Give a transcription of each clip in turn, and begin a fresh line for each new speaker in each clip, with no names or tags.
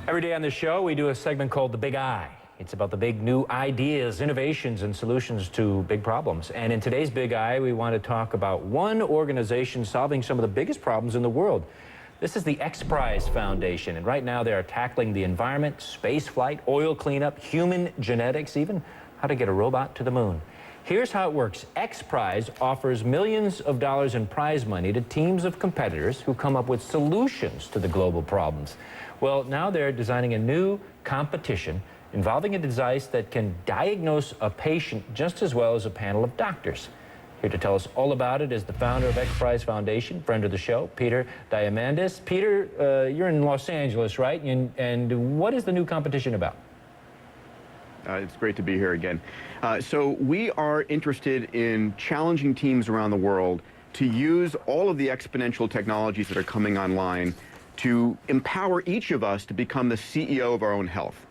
Every day on the show, we do a segment called The Big I. It's about the big new ideas, innovations, and solutions to big problems. And in today's Big I, we want to talk about one organization solving some of the biggest problems in the world. This is the X Prize Foundation, and right now they are tackling the environment, space flight, oil cleanup, human genetics, even how to get a robot to the moon. Here's how it works. X Prize offers millions of dollars in prize money to teams of competitors who come up with solutions to the global problems. Well, now they're designing a new competition involving a device that can diagnose a patient just as well as a panel of doctors. Here to tell us all about it is the founder of X Prize Foundation, friend of the show, Peter Diamandis. Peter, you're in Los Angeles, right? And what is the new competition about?
It's great to be here again. So we are interested in challenging teams around the world to use all of the exponential technologies that are coming online to empower each of us to become the CEO of our own health.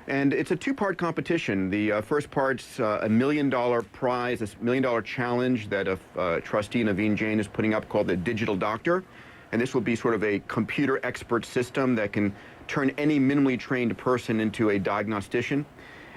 And it's a two-part competition. The first part's a $1 million prize, a $1 million challenge that a trustee, Naveen Jain, is putting up called the Digital Doctor. And this will be sort of a computer expert system that can turn any minimally trained person into a diagnostician.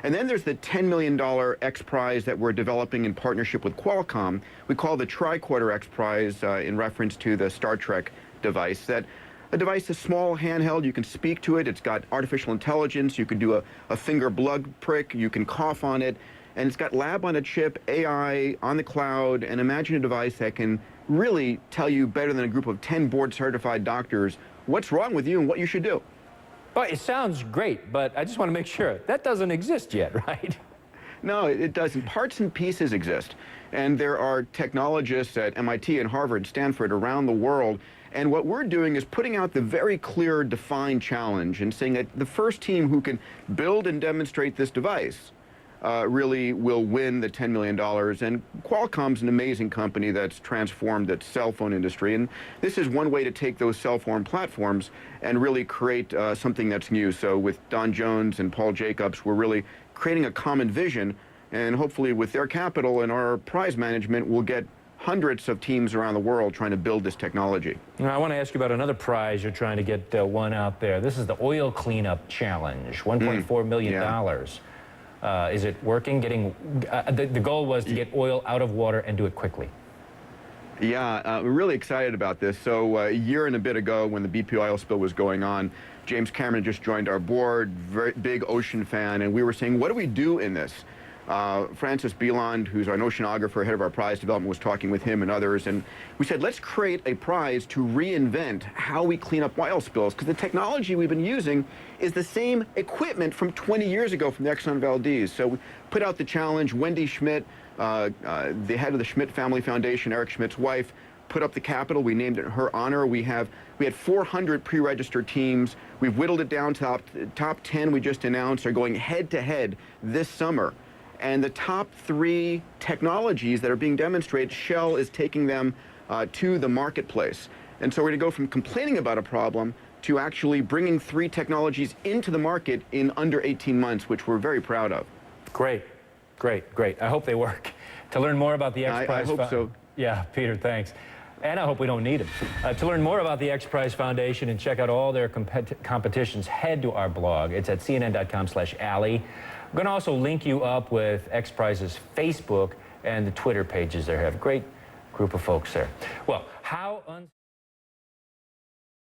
And then there's the $10 million X Prize that we're developing in partnership with Qualcomm. We call the Tricorder X Prize in reference to the Star Trek device. A device is small, handheld, you can speak to it, it's got artificial intelligence, you can do a finger blood prick, you can cough on it, and it's got lab on a chip, AI on the cloud, and imagine a device that can really tell you better than a group of 10 board-certified doctors what's wrong with you and what you should do.
Well, it sounds great, but I just want to make sure that doesn't exist yet, right?
No, it doesn't. Parts and pieces exist. And there are technologists at MIT and Harvard, Stanford, around the world. And what we're doing is putting out the very clear, defined challenge and saying that the first team who can build and demonstrate this device really will win the $10 million. And Qualcomm's an amazing company that's transformed its cell phone industry. And this is one way to take those cell phone platforms and really create something that's new. So with Don Jones and Paul Jacobs, we're really creating a common vision. And hopefully with their capital and our prize management, we'll get hundreds of teams around the world trying to build this technology.
Now, I want to ask you about another prize you're trying to get one out there. This is the Oil Cleanup Challenge, $1.4 million. Yeah. Is it working? The goal was to get oil out of water and do it quickly.
Yeah, we're really excited about this. So a year and a bit ago, when the BP oil spill was going on, James Cameron just joined our board, very big ocean fan, and we were saying, what do we do in this? Francis Beeland, who's our oceanographer, head of our prize development, was talking with him and others, and we said, let's create a prize to reinvent how we clean up oil spills, because the technology we've been using is the same equipment from 20 years ago from the Exxon Valdez. So we put out the challenge. Wendy Schmidt, the head of the Schmidt Family Foundation, Eric Schmidt's wife, put up the capital. We named it in her honor. We had 400 pre-registered teams. We've whittled it down to top 10 we just announced are going head-to-head this summer. And the top 3 technologies that are being demonstrated, Shell is taking them to the marketplace. And so we're going to go from complaining about a problem to actually bringing 3 technologies into the market in under 18 months, which we're very proud of.
Great, great, great. I hope they work. To learn more about the X Prize...
I hope so.
Yeah, Peter, thanks. And I hope we don't need them. To learn more about the X Prize Foundation and check out all their competitions, head to our blog. It's at cnn.com/alley. I'm going to also link you up with X Prize's Facebook and the Twitter pages there. Have a great group of folks there. Well, how